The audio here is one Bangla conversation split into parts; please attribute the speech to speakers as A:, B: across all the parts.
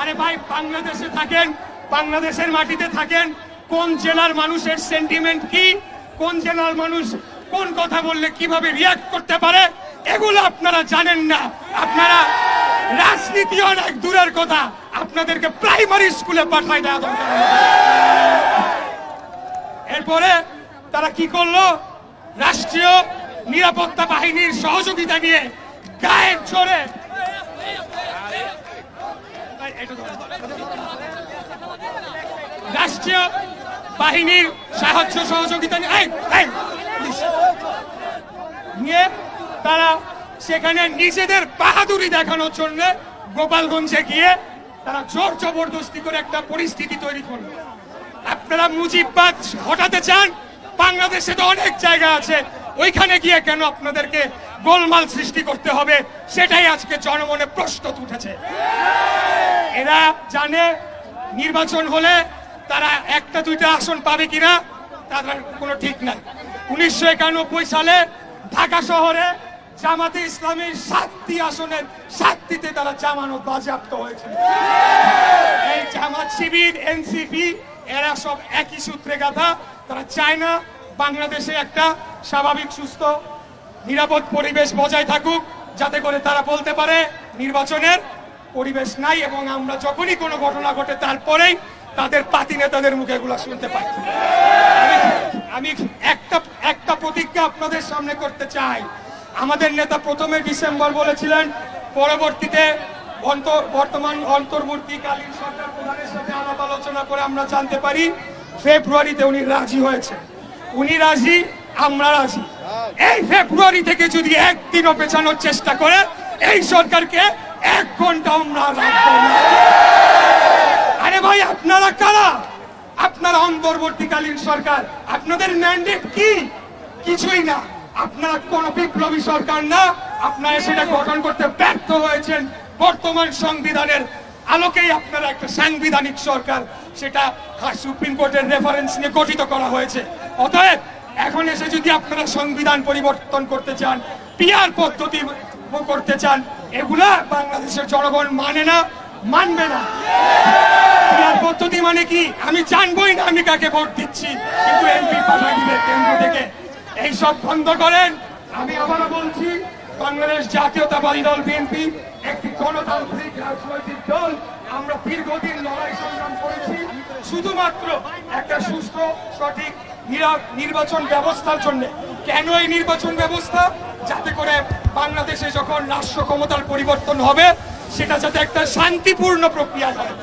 A: আরে ভাই, বাংলাদেশে থাকেন, বাংলাদেশের মাটিতে থাকেন, কোন জেলার মানুষের সেন্টিমেন্ট কি, কোন জেলার মানুষ কোন কথা বললে কিভাবে রিয়াক্ট করতে পারে, এগুলো আপনারা জানেন না। আপনারা রাজনীতি অনেক দূরের কথা, আপনাদেরকে প্রাইমারি স্কুলে পাঠায় দেওয়া দরকার। এরপরে তারা কি করলো? রাষ্ট্রীয় নিরাপত্তা বাহিনীর সহযোগিতা নিয়ে গায়ের জোরে রাষ্ট্রীয় বাহিনীর সাহায্য সহযোগিতা নিয়ে তারা সেখানে নিজেদের বাহাদুরি দেখানোর জন্য গোপালগঞ্জে গিয়ে তারা জোর জবরদস্তি করে একটা পরিস্থিতি তৈরি করলো। আপনারা মুজিববাদ হটাতে চান, বাংলাদেশে তো অনেক জায়গা আছে, ওইখানে গিয়ে কেন আপনাদেরকে গোলমাল সৃষ্টি করতে হবে? সেটাই আজকে জনমনে প্রশ্ন উঠেছে। এরা জানে নির্বাচন হলে তারা একটা দুইটা আসন পাবে কিনা তাদের কোনো ঠিক নাই। 1991 সালে ঢাকা শহরে জামাতে ইসলামীর 7টি আসনের 7টিতে তারা জামানত বাজেয়াপ্ত হয়েছিল। এই জামাত শিবির, এনসিপি এরা সব একই সূত্রে গাথা। তারা চায় না বাংলাদেশে একটা স্বাভাবিক সুস্থ নিরাপদ পরিবেশ বজায় থাকুক, যাতে করে তারা বলতে পারে নির্বাচনের পরিবেশ নাই, এবং আমরা যখনই কোনো ঘটনা ঘটে তারপরেই তাদের পাতি নেতাদের মুখে এগুলো শুনতে পাই। আমি একটা প্রতিজ্ঞা আপনাদের সামনে করতে চাই। আমাদের নেতা প্রথমে ডিসেম্বর বলেছিলেন, পরবর্তীতে বর্তমান অন্তর্বর্তীকালীন সরকার প্রধানের সাথে আলাপ আলোচনা করে আমরা জানতে পারি ফেব্রুয়ারিতে উনি রাজি হয়েছে। উনি রাজি, আমরা রাজি। এই ফেব্রুয়ারি থেকে যদি একদিনও পেছানোর চেষ্টা করে এই সরকারকে 1 ঘন্টা আমরা রাখবো না। আরে ভাই, আপনারা কারা? আপনারা অন্তর্বর্তীকালীন সরকার, আপনাদের ম্যান্ডেট কি? কিছুই না। আপনারা কোন বিপ্লবী সরকার না, আপনারা সেটা গঠন করতে ব্যর্থ হয়েছেন। বর্তমান সংবিধানের আলোকেই আপনারা একটা সাংবিধানিক সরকার, সেটা সুপ্রিম কোর্টের রেফারেন্স নিয়ে গঠিত করা হয়েছে। অতএব এখন এসে যদি আপনারা সংবিধান পরিবর্তন করতে চান, পিআর পদ্ধতি করতে চান, এগুলা বাংলাদেশের জনগণ মানে না, মানবে না। পিআর পদ্ধতি মানে কি আমি জানবই না, আমি কাকে ভোট দিচ্ছি, কিন্তু এমপি পাঠাই দিবে কেন্দ্র থেকে। এইসব বন্ধ করেন। আমি আবারও বলছি, বাংলাদেশ জাতীয়তাবাদী দল বিএনপি একটি গণতান্ত্রিক রাজনৈতিক দল। আমরা দীর্ঘদিন লড়াই সংগ্রাম করেছি শুধুমাত্র একটা সুস্থ সঠিক নির্বাচন ব্যবস্থার জন্য। কেন এই নির্বাচন ব্যবস্থা? যাতে করে বাংলাদেশে যখন রাষ্ট্র ক্ষমতার পরিবর্তন হবে সেটা যাতে একটা শান্তিপূর্ণ প্রক্রিয়া হয়।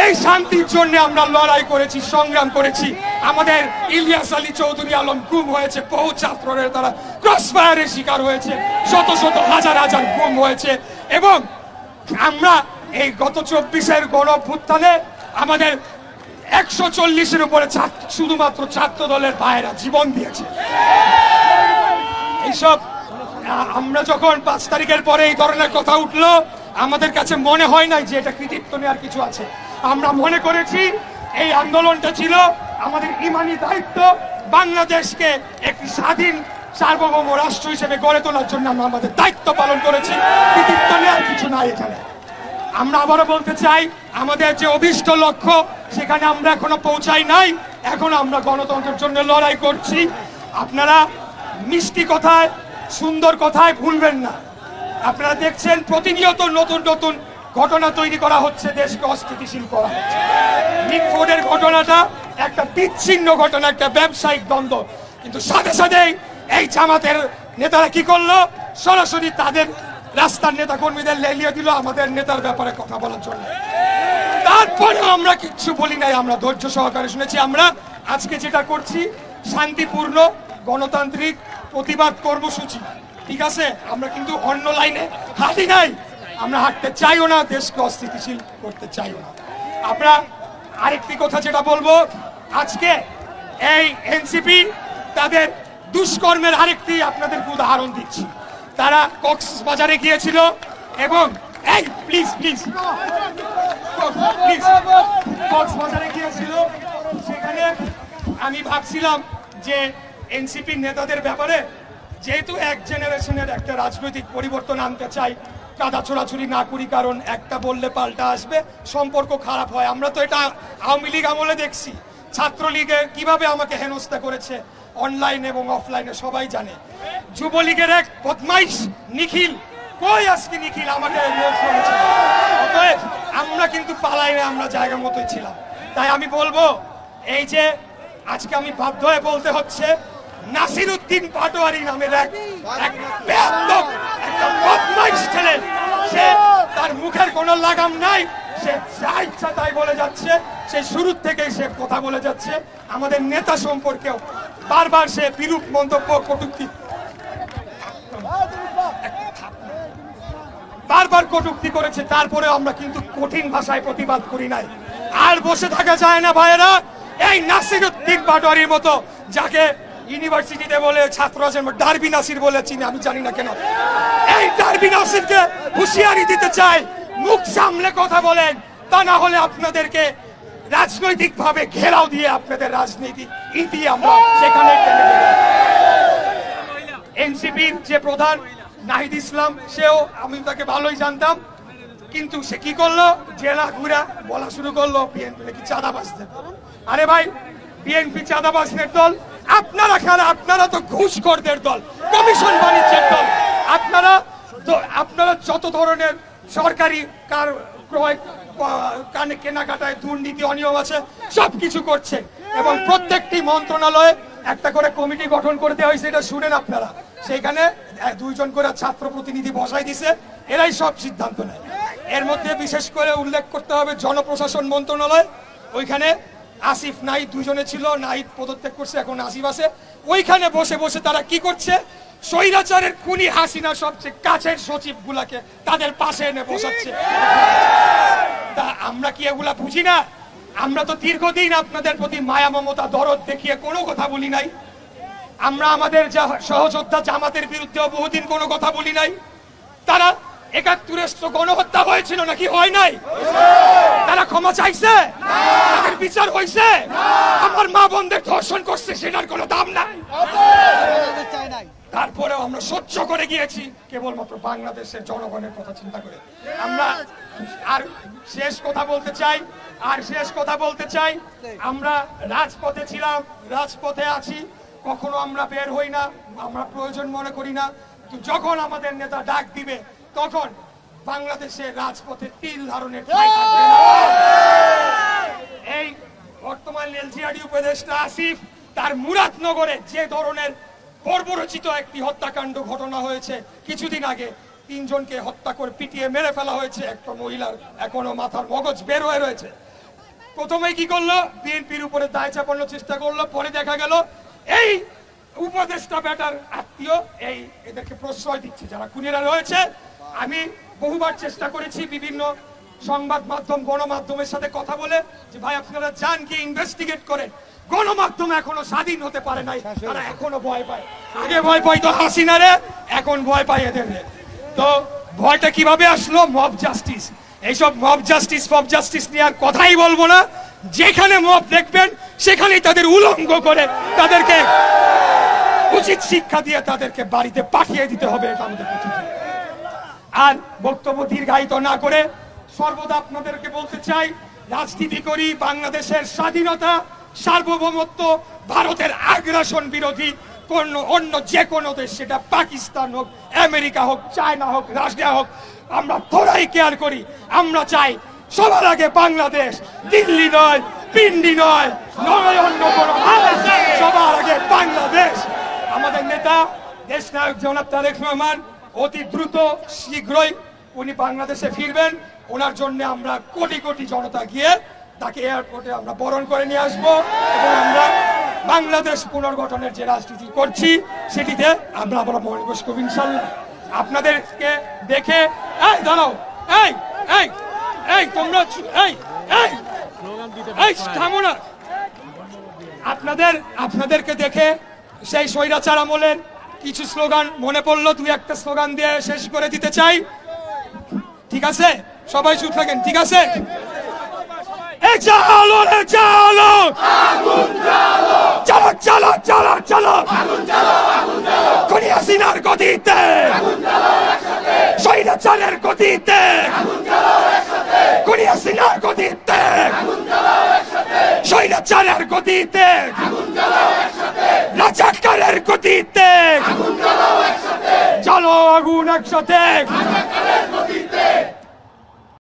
A: এই শান্তির জন্য আমরা লড়াই করেছি, সংগ্রাম করেছি। আমাদের ইলিয়াস আলী চৌধুরী আলম গুম হয়েছে, বহু ছাত্রদের তারা ক্রসফায়ারের শিকার হয়েছে, শত শত হাজার হাজার গুম হয়েছে। এবং আমরা এই গত 24-এর গণঅভ্যুত্থানে আমাদের 140-এর উপরে শুধুমাত্র ছাত্র দলের ভাইয়েরা জীবন দিয়েছে। এইসব আমরা যখন 5 তারিখের পরে এই ধরনের কথা উঠলো, আমাদের কাছে মনে হয় নাই যে এটা কৃতিত্ব নেওয়ার কিছু আছে। আমরা মনে করেছি এই আন্দোলনটা ছিল আমাদের ইমানি দায়িত্ব, বাংলাদেশকে একটি স্বাধীন সার্বভৌম রাষ্ট্র হিসেবে গড়ে তোলার জন্য আমরা আমাদের দায়িত্ব পালন করেছি। কৃতিত্ব নেওয়ার কিছু নাই এখানে। আমরা আবারও বলতে চাই, আমাদের যে অভীষ্ট লক্ষ্য সেখানে আমরা এখনো পৌঁছাই নাই। এখন আমরা গণতন্ত্রের জন্য লড়াই করছি। আপনারা মিষ্টি কথায়, সুন্দর কথায় ভুলবেন না। আপনারা দেখছেন প্রতিনিয়ত নতুন নতুন ঘটনা তৈরি করা হচ্ছে, দেশকে অস্থিতিশীল করা হচ্ছে। মিটফোর্ডের ঘটনাটা একটা বিচ্ছিন্ন ঘটনা, একটা ব্যবসায়িক দ্বন্দ্ব, কিন্তু সাথে সাথেই এই জামাতের নেতারা কি করলো? সরাসরি তাদের রাস্তার নেতা কর্মীদের লেলিয়ে দিল আমাদের নেতার ব্যাপারে কথা বলার জন্য। তারপরে আমরা কিচ্ছু বলি নাই, আমরা ধৈর্য সহকারে শুনেছি। আমরা আজকে যেটা করছি শান্তিপূর্ণ গণতান্ত্রিক প্রতিবাদ কর্মসূচি, ঠিক আছে? আমরা কিন্তু অন্য লাইনে হাঁটি নাই, আমরা হাঁটতে চাইও না, দেশকে অস্থিতিশীল করতে চাইও না। আমরা আরেকটি কথা যেটা বলবো, আজকে এই এনসিপি তাদের দুষ্কর্মের আরেকটি আপনাদের উদাহরণ দিচ্ছি। তারা কক্সবাজারে গিয়েছিল এবং এই প্লিজ প্লিজ প্লিজ কক্সবাজারে গিয়েছিল। সেখানে আমি ভাবছিলাম যে এনসিপি নেতাদের ব্যাপারে যেহেতু এক জেনারেশনের একটা রাজনৈতিক পরিবর্তন আনতে চাই, কাদা ছোড়াছুড়ি না করি, কারণ একটা বললে পাল্টা আসবে, সম্পর্ক খারাপ হয়। আমরা তো এটা আওয়ামী লীগ আমলে দেখছি, ছাত্রলীগে কিভাবে আমাকে হেনস্থা করেছে অনলাইন এবং অফলাইনে সবাই জানে। যুবলীগের এক বদমাইশ নিখিল, কই আজকে নিখিল আমাকে অতএব আমরা কিন্তু পালাই না, আমরা জায়গা মতোই ছিলাম। তাই আমি বলবো, এই যে আজকে আমি বাধ্য হয়ে বলতে হচ্ছে, নাসিরউদ্দিন পাটোয়ারি নামের এক বেয়াদব একটা বদমাইশ ছেলে, সে তার মুখের কোনো লাগাম নাই, সে যা ইচ্ছা তাই বলে যাচ্ছে, সে শুরু থেকেই সে কথা বলে যাচ্ছে। আমাদের নেতা সম্পর্কেও বারবার সে বিরূপ মন্তব্য কটূক্তি বারবার কটূক্তি করেছে, তারপরে আমরা কিন্তু কঠিন ভাষায় প্রতিবাদ করি নাই। আর বসে থাকা যায় না ভাইয়েরা, এই নাসিরউদ্দিন পাটোয়ারির মতো, যাকে ইউনিভার্সিটিতে বলে ছাত্র ডারবি নাসির বলে চিনি, আমি জানি না কেন, এই ডারবি নাসিরকে হুঁশিয়ারি দিতে চাই, মুখ সামলে কথা বলেন, তা না হলে আপনাদেরকে রাজনৈতিক ভাবে ঘেরাও দিয়ে আপনাদের রাজনীতি ইতি আমরা সেখানে টেনে দেব। এনসিপির যে প্রধান নাহিদ ইসলাম, সেও আমি তাকে ভালোই জানতাম, কিন্তু সে কি করলো, জেলা ঘুরা বলা শুরু করলো বিএনপি নাকি চাঁদাবাজদের। আরে ভাই, বিএনপি চাঁদাবাজদের দল? আপনারা খারা, আপনারা তো ঘুষখোরদের দল, কমিশন বাণিজ্যের দল। আপনারা যত ধরনের সরকারি ক্রয় কেনাকাটায় দুর্নীতি অনিয়ম আছে সবকিছু করছেন, এবং প্রত্যেকটি মন্ত্রণালয়ে একটা করে কমিটি গঠন করে দেওয়া হয়েছে, এটা শুনেন আপনারা। সেখানে 2 জন করে ছাত্র প্রতিনিধি বসাই দিছে, এরাই সব সিদ্ধান্ত নেয়। এর মধ্যে বিশেষ করে উল্লেখ করতে হবে জনপ্রশাসন মন্ত্রণালয়, ওইখানে আসিফ নাহিদ 2 জনে ছিল, নাহিদ পদত্যাগ করছে, এখন আসিফ আছে। ওইখানে বসে বসে তারা কি করছে, স্বৈরাচারের খুনি হাসিনা সবচেয়ে কাছের সচিব গুলাকে তাদের পাশে এনে বসাচ্ছে। তা আমরা কি এগুলা বুঝি না? আমরা তো দীর্ঘদিন আপনাদের প্রতি মায়া মমতা দরদ দেখিয়ে কোনো কথা বলি নাই। আমরা আমাদের সহযোদ্ধা জামাতের বিরুদ্ধেও বহুদিন কোনো কথা বলি নাই। তারা ৭১ গণহত্যা হয়েছিল নাকি হয় নাই? তারা ক্ষমা চাইছে? তাদের বিচার হয়েছে? আমার মা বোনদের ধর্ষণ করছে, সেটার কোনো দাম নাই। তারপরেও আমরা সহ্য করে গিয়েছি কেবলমাত্র বাংলাদেশের জনগণের কথা চিন্তা করে। আমরা আর শেষ কথা বলতে চাই, আমরা রাজপথে ছিলাম, রাজপথে আছি, কখনো আমরা বের হই না, আমরা প্রয়োজন মনে করি না। যখন আমাদের নেতা ডাক দিবে, তখন বাংলাদেশের রাজপথে 3 ধরনের এই বর্তমান এলজিআরডি উপদেষ্টা আসিফ, তার মুরাদনগরে যে ধরনের বর্বরচিত একটি হত্যাকাণ্ড ঘটনা হয়েছে কিছুদিন আগে, 3 জনকে হত্যা করে পিটিয়ে মেরে ফেলা হয়েছে, একটা মহিলার এখনো মাথার মগজ বের হয়ে রয়েছে। প্রথমে কি করলো, বিএনপির উপরে দায় চাপানোর চেষ্টা করলো, পরে দেখা গেল এই উপদেষ্টা বেটার আত্মীয় এদেরকে প্রশ্রয় দিচ্ছে যারা খুনিরা রয়েছে। আমি বহুবার চেষ্টা করেছি বিভিন্ন সংবাদ মাধ্যম গণমাধ্যমের সাথে কথা বলে, যে ভাই আপনারা যান কি ইনভেস্টিগেট করেন। গণমাধ্যম এখনো স্বাধীন হতে পারে নাই, তারা এখনো ভয় পায়। আগে ভয় পাইতো হাসিনারে, এখন ভয় পায় এদের। তো ভয়টা কিভাবে আসলো? Mob justice. এইসব মব জাস্টিস নিয়ে আর কথাই বলবো না। যেখানে মব দেখবেন সেখানেই তাদের উলঙ্গ করে তাদেরকে উচিত শিক্ষা দিয়ে তাদেরকে বাড়িতে পাঠিয়ে দিতে হবে, এটা আমাদের প্রতিজ্ঞা। আর বক্তব্য দীর্ঘায়িত না করে সর্বদা আপনাদেরকে বলতে চাই, রাজনীতি করি বাংলাদেশের স্বাধীনতা, সার্বভৌমত্ব, ভারতের আগ্রাসন বিরোধী অন্য যে কোনো দেশ, সেটা পাকিস্তান হোক, আমেরিকা হোক, চায়না হোক, রাশিয়া হোক, আমরা তোরাই কেয়ার করি। আমরা চাই সবার আগে বাংলাদেশ, দিল্লি নয়, পিন্ডি নয়, অন্য কোনো, সবার আগে বাংলাদেশ। আমাদের নেতা দেশ নায়ক জনাব তারেক রহমান অতি দ্রুত শীঘ্রই উনি বাংলাদেশে ফিরবেন। ওনার জন্য আমরা কোটি কোটি জনতা গিয়ে তাকে এয়ারপোর্টে আমরা বরণ করে নিয়ে আসবো, এবং আমরা বাংলাদেশ পুনর্গঠনের যে রাজনীতি করছি সেটিতে আমরা আবার মনোনিবেশ করব ইনশাআল্লাহ। আপনাদেরকে দেখে দাঁড়াও, তোমরা থামো না। আপনাদেরকে দেখে সেই স্বৈরাচার আমলের কিছু স্লোগান মনে পড়লো, 2-1টা স্লোগান দিয়ে শেষ করে দিতে চাই। ঠিক আছে, সবাই চুপ থাকেন, ঠিক আছে? চলো চলো চলো চলো চলো চলো খুনি হাসিনার গতিতে, স্বৈরাচারের গতিতে, খুনি হাসিনার গতিতে, স্বৈরাচারের গতিতে, রাজাকারের গতিতে, জ্বালো আগুন একসাথে।